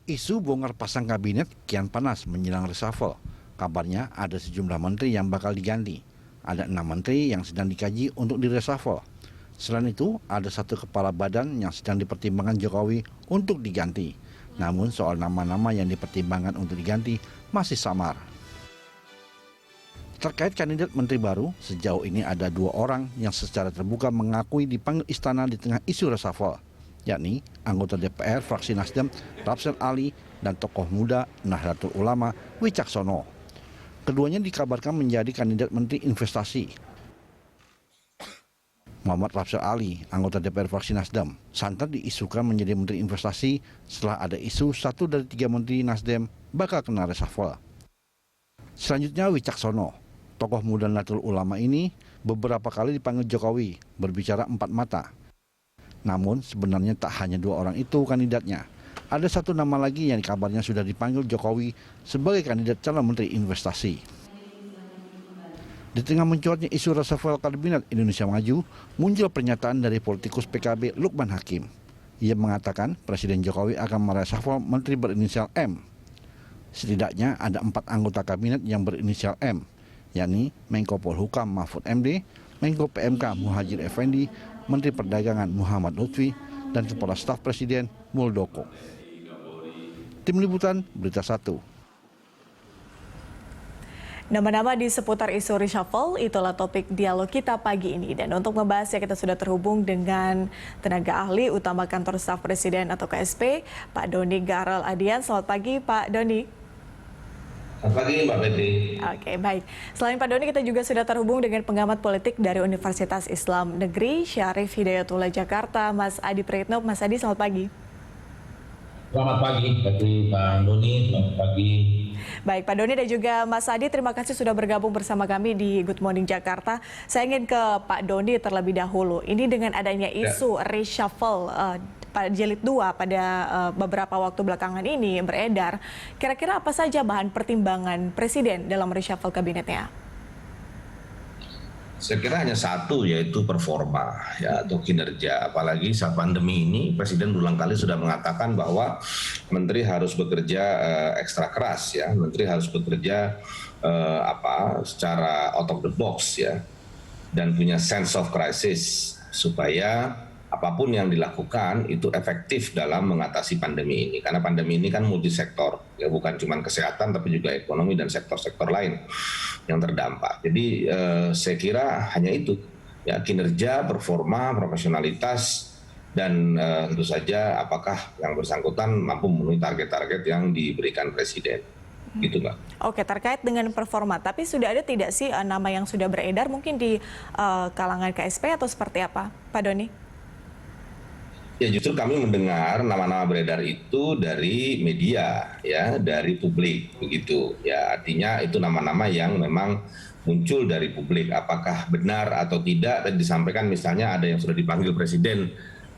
Isu bongkar pasang kabinet kian panas menjelang reshuffle. Kabarnya ada sejumlah menteri yang bakal diganti. Ada 6 menteri yang sedang dikaji untuk direshuffle. Selain itu, ada satu kepala badan yang sedang dipertimbangkan Jokowi untuk diganti. Namun soal nama-nama yang dipertimbangkan untuk diganti masih samar. Terkait kandidat menteri baru, sejauh ini ada 2 orang yang secara terbuka mengakui dipanggil istana di tengah isu reshuffle, yakni anggota DPR fraksi Nasdem Rapsel Ali dan tokoh muda Nahdlatul Ulama Wicaksono. Keduanya dikabarkan menjadi kandidat menteri investasi. Muhammad Rapsel Ali, anggota DPR fraksi Nasdem, santer diisukan menjadi menteri investasi setelah ada isu 1 dari 3 menteri Nasdem bakal kena reshuffle. Selanjutnya Wicaksono, tokoh muda Nahdlatul Ulama ini beberapa kali dipanggil Jokowi berbicara 4 mata. Namun sebenarnya tak hanya 2 orang itu kandidatnya. Ada satu nama lagi yang kabarnya sudah dipanggil Jokowi sebagai kandidat calon menteri investasi. Di tengah mencuatnya isu reshuffle kabinet Indonesia Maju, muncul pernyataan dari politikus PKB Lukman Hakim. Ia mengatakan Presiden Jokowi akan mereshuffle menteri berinisial M. Setidaknya ada 4 anggota kabinet yang berinisial M, yakni Menko Polhukam Mahfud MD, Menko PMK Muhadjir Effendi, Menteri Perdagangan Muhammad Lutfi, dan Kepala Staf Presiden Muldoko. Tim Liputan Berita 1. Nama-nama di seputar isu reshuffle, itulah topik dialog kita pagi ini. Dan untuk membahasnya kita sudah terhubung dengan tenaga ahli utama Kantor Staf Presiden atau KSP, Pak Doni Gahral Adian. Selamat pagi Pak Doni. Selamat pagi Mbak Betty. Oke, baik. Selain Pak Doni, kita juga sudah terhubung dengan pengamat politik dari Universitas Islam Negeri Syarif Hidayatullah Jakarta, Mas Adi Praetno. Mas Adi, selamat pagi. Selamat pagi, Pak Doni. Selamat pagi. Baik, Pak Doni dan juga Mas Adi, terima kasih sudah bergabung bersama kami di Good Morning Jakarta. Saya ingin ke Pak Doni terlebih dahulu. Ini dengan adanya isu reshuffle pada jilid 2 pada beberapa waktu belakangan ini beredar, kira-kira apa saja bahan pertimbangan Presiden dalam reshuffle kabinetnya? Saya kira hanya satu, yaitu performa ya, atau kinerja. Apalagi saat pandemi ini, Presiden berulang kali sudah mengatakan bahwa Menteri harus bekerja ekstra keras, ya. Menteri harus bekerja secara out of the box, ya, dan punya sense of crisis supaya apapun yang dilakukan itu efektif dalam mengatasi pandemi ini. Karena pandemi ini kan multisektor, ya, bukan cuma kesehatan tapi juga ekonomi dan sektor-sektor lain yang terdampak. Jadi saya kira hanya itu, ya, kinerja, performa, profesionalitas, dan tentu saja apakah yang bersangkutan mampu memenuhi target-target yang diberikan Presiden. Gitu, Mbak. Oke, terkait dengan performa, tapi sudah ada tidak sih nama yang sudah beredar mungkin di kalangan KSP atau seperti apa, Pak Doni? Ya, justru kami mendengar nama-nama beredar itu dari media, ya, dari publik, begitu. Ya, artinya itu nama-nama yang memang muncul dari publik. Apakah benar atau tidak? Tadi disampaikan misalnya ada yang sudah dipanggil Presiden,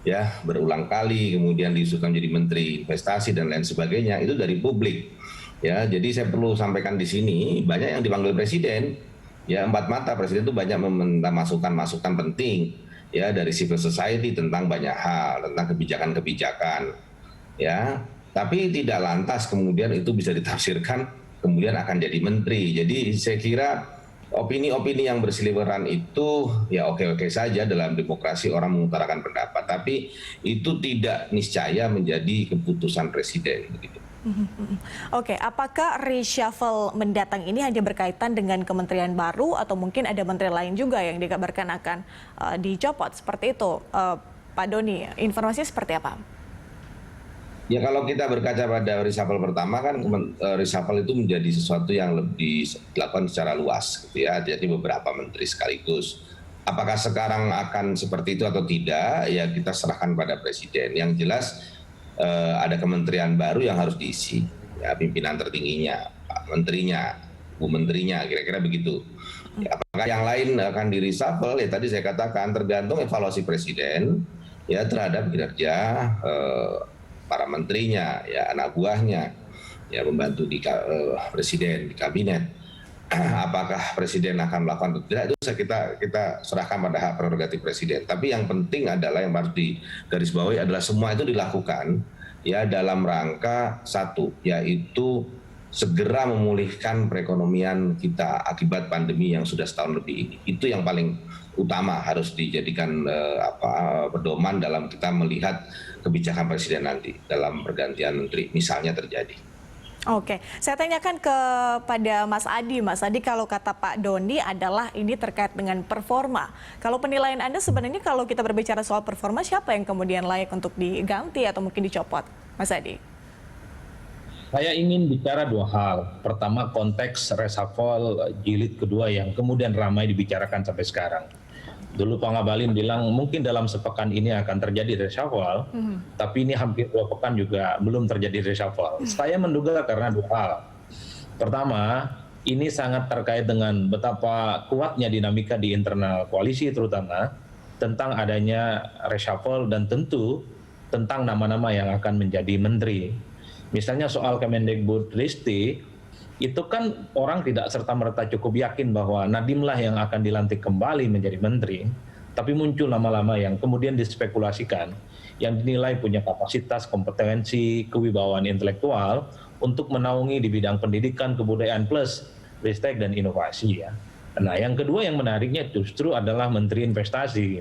ya, berulang kali, kemudian diusulkan menjadi Menteri Investasi dan lain sebagainya. Itu dari publik. Ya, jadi saya perlu sampaikan di sini banyak yang dipanggil Presiden. Ya, 4 mata Presiden itu banyak meminta masukan-masukan penting, ya, dari civil society tentang banyak hal, tentang kebijakan-kebijakan, ya, tapi tidak lantas kemudian itu bisa ditafsirkan kemudian akan jadi menteri. Jadi saya kira opini-opini yang berseliweran itu ya oke-oke saja, dalam demokrasi orang mengutarakan pendapat, tapi itu tidak niscaya menjadi keputusan Presiden, begitu. Oke, apakah reshuffle mendatang ini hanya berkaitan dengan kementerian baru atau mungkin ada menteri lain juga yang dikabarkan akan dicopot seperti itu, Pak Doni? Informasinya seperti apa? Ya, kalau kita berkaca pada reshuffle pertama kan reshuffle itu menjadi sesuatu yang lebih dilakukan secara luas, gitu ya. Jadi beberapa menteri sekaligus. Apakah sekarang akan seperti itu atau tidak? Ya kita serahkan pada Presiden. Yang jelas ada kementerian baru yang harus diisi, ya, pimpinan tertingginya, Pak Menterinya, Bu Menterinya, kira-kira begitu. Ya, apakah yang lain akan di reshuffle? Ya tadi saya katakan tergantung evaluasi Presiden, ya, terhadap kinerja para menterinya, ya, anak buahnya, ya, membantu di Presiden di kabinet. Apakah Presiden akan melakukan atau tidak, itu kita serahkan pada hak prerogatif Presiden. Tapi yang penting adalah yang harus digarisbawahi adalah semua itu dilakukan ya dalam rangka satu, yaitu segera memulihkan perekonomian kita akibat pandemi yang sudah setahun lebih ini. Itu yang paling utama harus dijadikan pedoman dalam kita melihat kebijakan presiden nanti dalam pergantian menteri misalnya terjadi. Oke, saya tanyakan kepada Mas Adi. Mas Adi, kalau kata Pak Doni adalah ini terkait dengan performa. Kalau penilaian Anda sebenarnya kalau kita berbicara soal performa, siapa yang kemudian layak untuk diganti atau mungkin dicopot, Mas Adi? Saya ingin bicara dua hal. Pertama, konteks reshuffle jilid kedua yang kemudian ramai dibicarakan sampai sekarang. Dulu Pak Ngabalin bilang mungkin dalam sepekan ini akan terjadi reshuffle, tapi ini hampir 2 pekan juga belum terjadi reshuffle. Saya menduga karena dua hal. Pertama, ini sangat terkait dengan betapa kuatnya dinamika di internal koalisi terutama tentang adanya reshuffle dan tentu tentang nama-nama yang akan menjadi menteri. Misalnya soal Kemendikbudristek, itu kan orang tidak serta-merta cukup yakin bahwa Nadiem lah yang akan dilantik kembali menjadi menteri, tapi muncul nama-nama yang kemudian dispekulasikan, yang dinilai punya kapasitas, kompetensi, kewibawaan intelektual untuk menaungi di bidang pendidikan, kebudayaan plus ristek dan inovasi ya. Nah, yang kedua yang menariknya justru adalah Menteri Investasi.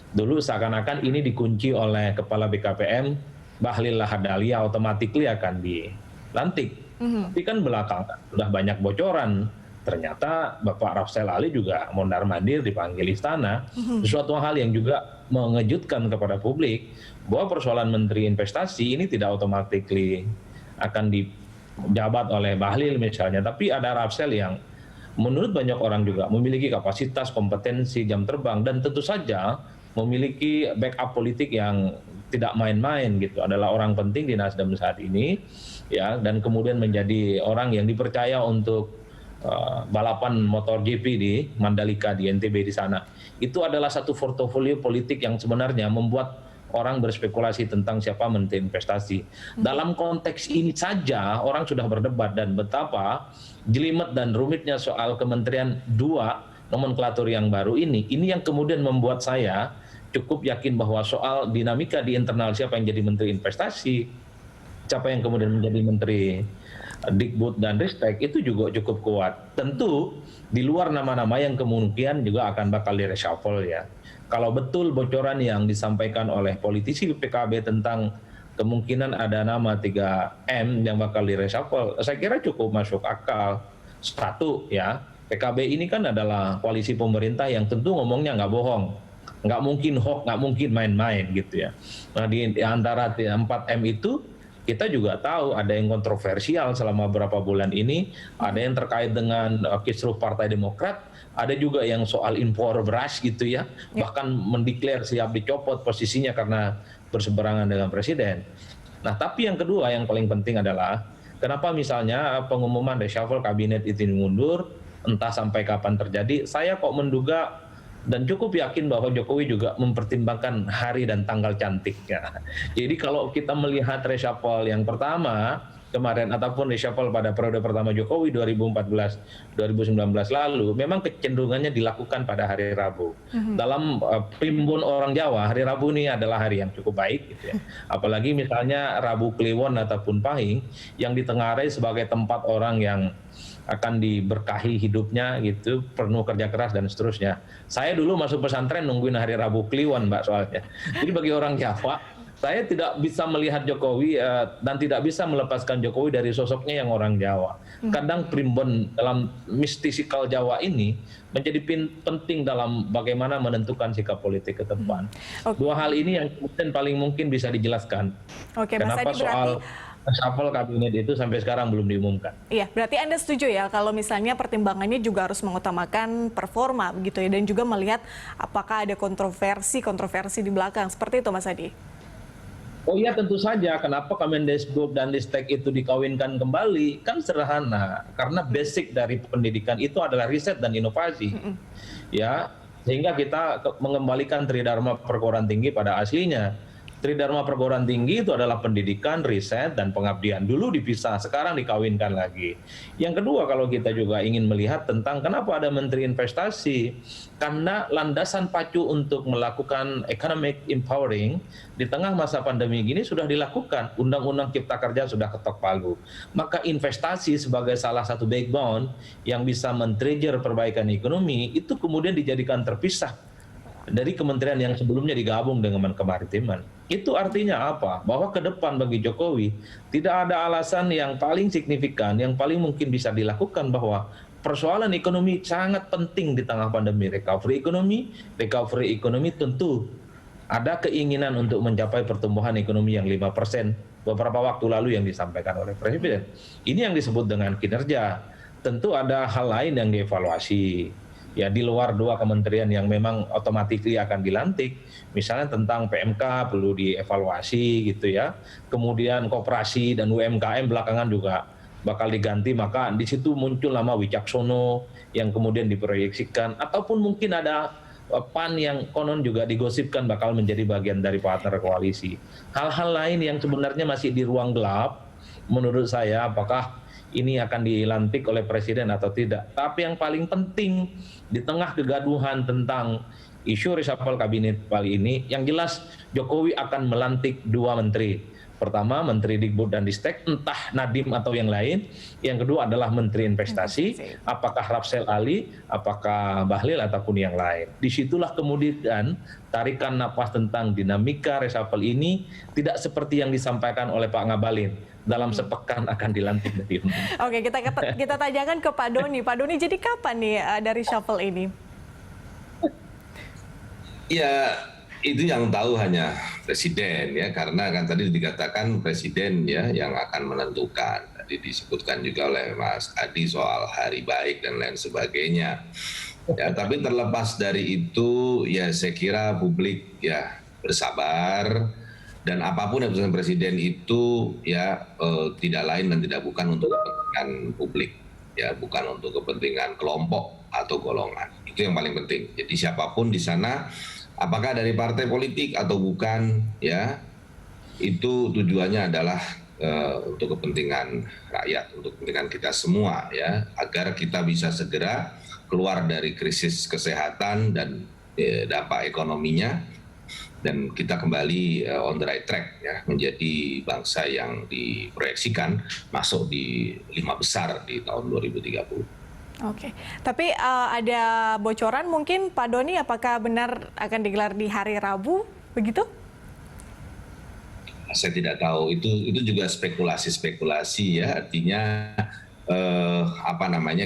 Dulu seakan-akan ini dikunci oleh Kepala BKPM, Bahlil Lahadalia, automatically akan dilantik. Tapi kan belakangan sudah banyak bocoran. Ternyata Bapak Rafsel Ali juga mondar-mandir dipanggil istana. Sesuatu hal yang juga mengejutkan kepada publik bahwa persoalan Menteri Investasi ini tidak automatically akan dijabat oleh Bahlil misalnya. Tapi ada Rafsel yang menurut banyak orang juga memiliki kapasitas, kompetensi, jam terbang, dan tentu saja memiliki backup politik yang tidak main-main gitu, adalah orang penting di Nasdem saat ini ya, dan kemudian menjadi orang yang dipercaya untuk balapan motor GP di Mandalika di NTB di sana. Itu adalah satu portofolio politik yang sebenarnya membuat orang berspekulasi tentang siapa Menteri Investasi. Dalam konteks ini saja orang sudah berdebat dan betapa jelimet dan rumitnya soal kementerian dua nomenklatur yang baru ini yang kemudian membuat saya cukup yakin bahwa soal dinamika di internal siapa yang jadi Menteri Investasi, siapa yang kemudian menjadi Menteri Dikbud dan Ristek itu juga cukup kuat. Tentu di luar nama-nama yang kemungkinan juga akan bakal di reshuffle ya. Kalau betul bocoran yang disampaikan oleh politisi PKB tentang kemungkinan ada nama 3M yang bakal di reshuffle, saya kira cukup masuk akal. Satu ya, PKB ini kan adalah koalisi pemerintah yang tentu ngomongnya nggak bohong. Nggak mungkin hoax, nggak mungkin main-main gitu ya. Nah di antara 4M itu kita juga tahu ada yang kontroversial selama beberapa bulan ini, ada yang terkait dengan kisruh Partai Demokrat, ada juga yang soal impor beras gitu ya, bahkan mendeklar siap dicopot posisinya karena berseberangan dengan presiden. Nah tapi yang kedua yang paling penting adalah kenapa misalnya pengumuman reshuffle kabinet itu mundur, entah sampai kapan terjadi, saya kok menduga dan cukup yakin bahwa Jokowi juga mempertimbangkan hari dan tanggal cantiknya. Jadi kalau kita melihat reshuffle yang pertama kemarin ataupun reshuffle pada periode pertama Jokowi 2014-2019 lalu, memang kecenderungannya dilakukan pada hari Rabu. Dalam primbon orang Jawa, hari Rabu ini adalah hari yang cukup baik gitu ya. Apalagi misalnya Rabu Kliwon ataupun Pahing yang ditengarai sebagai tempat orang yang akan diberkahi hidupnya gitu, penuh kerja keras dan seterusnya. Saya dulu masuk pesantren nungguin hari Rabu Kliwon Mbak soalnya. Jadi bagi orang Jawa, saya tidak bisa melihat Jokowi dan tidak bisa melepaskan Jokowi dari sosoknya yang orang Jawa. Kadang primbon dalam mistisikal Jawa ini menjadi penting dalam bagaimana menentukan sikap politik ke depan. Dua hal ini yang kemudian paling mungkin bisa dijelaskan. Oke, kenapa Mas Adi, soal berarti reshuffle kabinet itu sampai sekarang belum diumumkan. Iya, berarti Anda setuju ya kalau misalnya pertimbangannya juga harus mengutamakan performa begitu ya, dan juga melihat apakah ada kontroversi di belakang, seperti itu Mas Adi? Oh iya tentu saja, kenapa Kemendikbud dan Ristek itu dikawinkan kembali? Kan sederhana, karena basic dari pendidikan itu adalah riset dan inovasi. Ya, sehingga kita mengembalikan Tridharma perguruan tinggi pada aslinya. Tridharma perguruan tinggi itu adalah pendidikan, riset, dan pengabdian. Dulu dipisah, sekarang dikawinkan lagi. Yang kedua, kalau kita juga ingin melihat tentang kenapa ada Menteri Investasi, karena landasan pacu untuk melakukan economic empowering di tengah masa pandemi gini sudah dilakukan. Undang-undang Cipta Kerja sudah ketok palu. Maka investasi sebagai salah satu backbone yang bisa men-trigger perbaikan ekonomi itu kemudian dijadikan terpisah dari kementerian yang sebelumnya digabung dengan kemaritiman. Itu artinya apa? Bahwa ke depan bagi Jokowi tidak ada alasan yang paling signifikan, yang paling mungkin bisa dilakukan bahwa persoalan ekonomi sangat penting di tengah pandemi. Recovery ekonomi tentu ada keinginan untuk mencapai pertumbuhan ekonomi yang 5% beberapa waktu lalu yang disampaikan oleh Presiden. Ini yang disebut dengan kinerja. Tentu ada hal lain yang dievaluasi. Ya, di luar dua kementerian yang memang otomatis akan dilantik, misalnya tentang PMK perlu dievaluasi gitu ya. Kemudian koperasi dan UMKM belakangan juga bakal diganti, maka di situ muncul nama Wicaksono yang kemudian diproyeksikan, ataupun mungkin ada PAN yang konon juga digosipkan bakal menjadi bagian dari partner koalisi. Hal-hal lain yang sebenarnya masih di ruang gelap, menurut saya apakah ini akan dilantik oleh Presiden atau tidak. Tapi yang paling penting di tengah kegaduhan tentang isu reshuffle kabinet kali ini, yang jelas Jokowi akan melantik 2 menteri. Pertama, Menteri Dikbud dan Distek, entah Nadiem atau yang lain. Yang kedua adalah Menteri Investasi, apakah Rapsel Ali, apakah Bahlil ataupun yang lain. Disitulah kemudian tarikan napas tentang dinamika reshuffle ini tidak seperti yang disampaikan oleh Pak Ngabalin. Dalam sepekan akan dilantik dari Oke, kita tanyakan ke Pak Doni. Pak Doni, jadi kapan nih dari reshuffle ini? Ya, itu yang tahu hanya Presiden ya, karena kan tadi dikatakan Presiden ya yang akan menentukan. Tadi disebutkan juga oleh Mas Adi soal hari baik dan lain sebagainya. Ya, tapi terlepas dari itu ya saya kira publik ya bersabar. Dan apapun yang diputuskan Presiden itu ya tidak lain dan tidak bukan untuk kepentingan publik, ya bukan untuk kepentingan kelompok atau golongan. Itu yang paling penting. Jadi siapapun di sana, apakah dari partai politik atau bukan, ya itu tujuannya adalah untuk kepentingan rakyat, untuk kepentingan kita semua, ya agar kita bisa segera keluar dari krisis kesehatan dan dampak ekonominya. Dan kita kembali on the right track ya, menjadi bangsa yang diproyeksikan masuk di 5 besar di tahun 2030. Oke, tapi ada bocoran mungkin Pak Doni, apakah benar akan digelar di hari Rabu begitu? Saya tidak tahu, itu juga spekulasi ya, artinya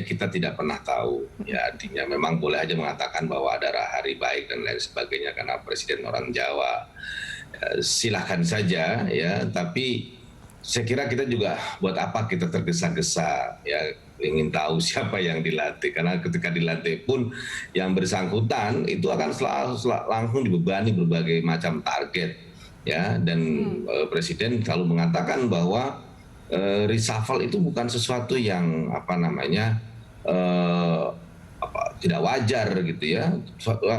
kita tidak pernah tahu ya, artinya memang boleh aja mengatakan bahwa ada hari baik dan lain sebagainya karena Presiden orang Jawa, silahkan saja ya, tapi saya kira kita juga buat apa kita tergesa-gesa ya ingin tahu siapa yang dilantik, karena ketika dilantik pun yang bersangkutan itu akan langsung dibebani berbagai macam target ya, dan Presiden selalu mengatakan bahwa reshuffle itu bukan sesuatu yang tidak wajar gitu ya,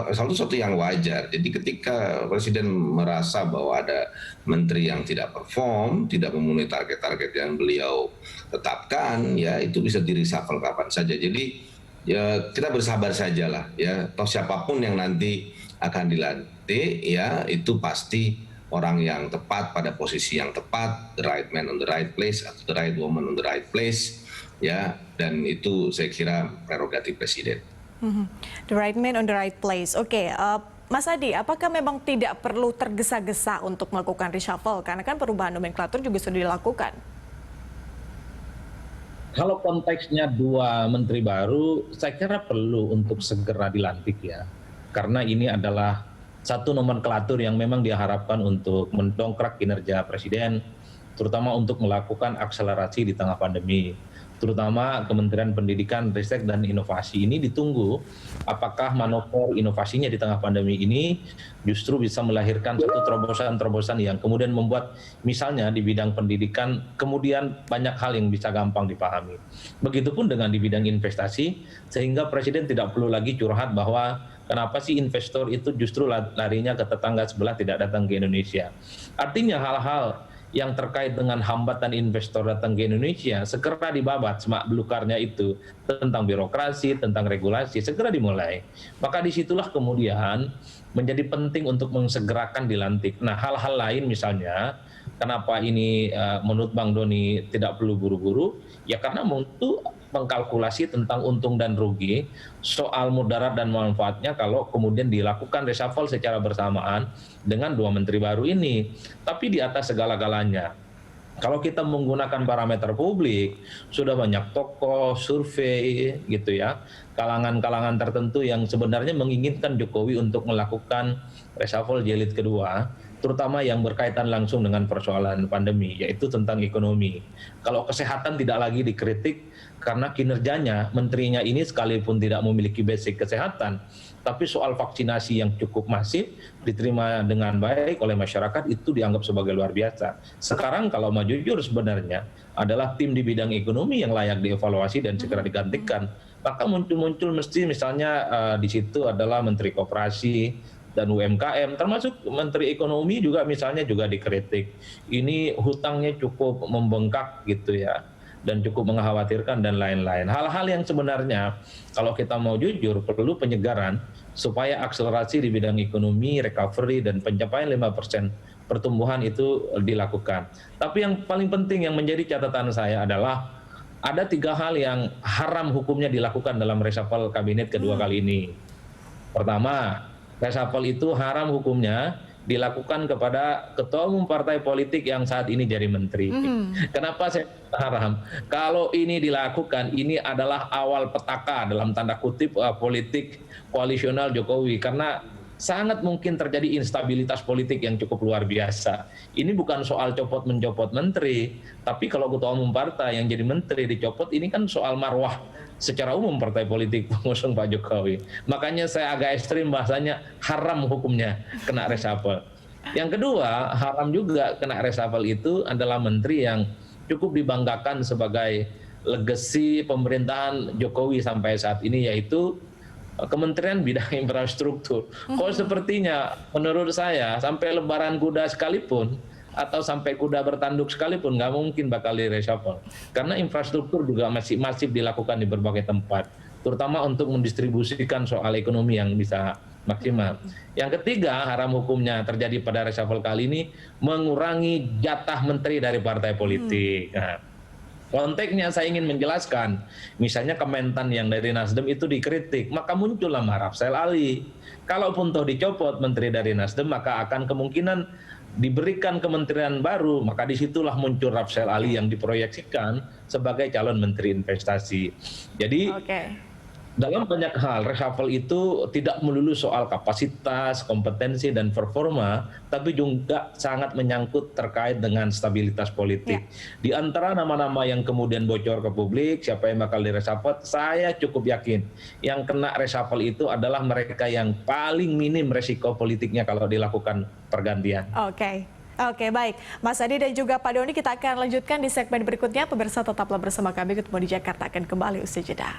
sesuatu yang wajar. Jadi ketika Presiden merasa bahwa ada menteri yang tidak perform, tidak memenuhi target-target yang beliau tetapkan, ya itu bisa di reshuffle kapan saja. Jadi ya kita bersabar sajalah ya, toh siapapun yang nanti akan dilantik ya itu pasti orang yang tepat pada posisi yang tepat, the right man on the right place atau the right woman on the right place, ya, dan itu saya kira prerogatif Presiden. The right man on the right place. Oke, Mas Adi, apakah memang tidak perlu tergesa-gesa untuk melakukan reshuffle? Karena kan perubahan nomenklatur juga sudah dilakukan. Kalau konteksnya 2 menteri baru, saya kira perlu untuk segera dilantik ya, karena ini adalah satu nomenklatur yang memang diharapkan untuk mendongkrak kinerja Presiden, terutama untuk melakukan akselerasi di tengah pandemi. Terutama Kementerian Pendidikan, Ristek, dan Inovasi ini ditunggu apakah manuver inovasinya di tengah pandemi ini justru bisa melahirkan satu terobosan-terobosan yang kemudian membuat misalnya di bidang pendidikan kemudian banyak hal yang bisa gampang dipahami. Begitupun dengan di bidang investasi, sehingga Presiden tidak perlu lagi curhat bahwa Kenapa sih investor itu justru larinya ke tetangga sebelah, tidak datang ke Indonesia? Artinya hal-hal yang terkait dengan hambatan investor datang ke Indonesia segera dibabat semak belukarnya itu, tentang birokrasi, tentang regulasi, segera dimulai. Maka disitulah kemudian menjadi penting untuk mensegerakan dilantik. Nah, hal-hal lain misalnya, kenapa ini menurut Bang Doni tidak perlu buru-buru? Ya karena untuk mengkalkulasi tentang untung dan rugi, soal mudarat dan manfaatnya kalau kemudian dilakukan reshuffle secara bersamaan dengan 2 menteri baru ini. Tapi di atas segala-galanya, kalau kita menggunakan parameter publik, sudah banyak tokoh, survei gitu ya, kalangan-kalangan tertentu yang sebenarnya menginginkan Jokowi untuk melakukan reshuffle jilid kedua, terutama yang berkaitan langsung dengan persoalan pandemi, yaitu tentang ekonomi. Kalau kesehatan tidak lagi dikritik karena kinerjanya, menterinya ini sekalipun tidak memiliki basic kesehatan, tapi soal vaksinasi yang cukup masif, diterima dengan baik oleh masyarakat, itu dianggap sebagai luar biasa. Sekarang kalau mau jujur sebenarnya, adalah tim di bidang ekonomi yang layak dievaluasi dan segera digantikan. Maka muncul-muncul mesti misalnya di situ adalah Menteri Koperasi dan UMKM, termasuk Menteri Ekonomi juga misalnya juga dikritik. Ini hutangnya cukup membengkak gitu ya, dan cukup mengkhawatirkan dan lain-lain. Hal-hal yang sebenarnya kalau kita mau jujur perlu penyegaran supaya akselerasi di bidang ekonomi, recovery, dan pencapaian 5% pertumbuhan itu dilakukan. Tapi yang paling penting yang menjadi catatan saya adalah ada 3 hal yang haram hukumnya dilakukan dalam reshuffle kabinet kedua kali ini. Pertama, reshuffle itu haram hukumnya dilakukan kepada ketua umum partai politik yang saat ini jadi menteri. Kenapa saya haram? Kalau ini dilakukan, ini adalah awal petaka dalam tanda kutip politik koalisional Jokowi, karena sangat mungkin terjadi instabilitas politik yang cukup luar biasa. Ini bukan soal copot-mencopot menteri, tapi kalau ketua umum partai yang jadi menteri dicopot, ini kan soal marwah secara umum partai politik pengusung Pak Jokowi. Makanya saya agak ekstrim bahasanya haram hukumnya kena reshuffle. Yang kedua, haram juga kena reshuffle itu adalah menteri yang cukup dibanggakan sebagai legasi pemerintahan Jokowi sampai saat ini, yaitu Kementerian Bidang Infrastruktur. Kok sepertinya menurut saya sampai lebaran kuda sekalipun atau sampai kuda bertanduk sekalipun nggak mungkin bakal di-reshuffle. Karena infrastruktur juga masih masif dilakukan di berbagai tempat, terutama untuk mendistribusikan soal ekonomi yang bisa maksimal. Yang ketiga, haram hukumnya terjadi pada reshuffle kali ini mengurangi jatah menteri dari partai politik. Nah, konteksnya saya ingin menjelaskan, misalnya Kementan yang dari Nasdem itu dikritik, maka muncullah Rafsel Ali. Kalaupun toh dicopot menteri dari Nasdem, maka akan kemungkinan diberikan kementerian baru, maka disitulah muncul Rafsel Ali yang diproyeksikan sebagai calon menteri investasi. Jadi dalam banyak hal reshuffle itu tidak melulu soal kapasitas, kompetensi, dan performa, tapi juga sangat menyangkut terkait dengan stabilitas politik. Di antara nama-nama yang kemudian bocor ke publik, siapa yang bakal di-reshuffle, saya cukup yakin yang kena reshuffle itu adalah mereka yang paling minim resiko politiknya kalau dilakukan pergantian. Oke, baik. Mas Adi dan juga Pak Doni, kita akan lanjutkan di segmen berikutnya. Pemirsa tetaplah bersama kami, Good Morning Jakarta akan kembali usai jeda.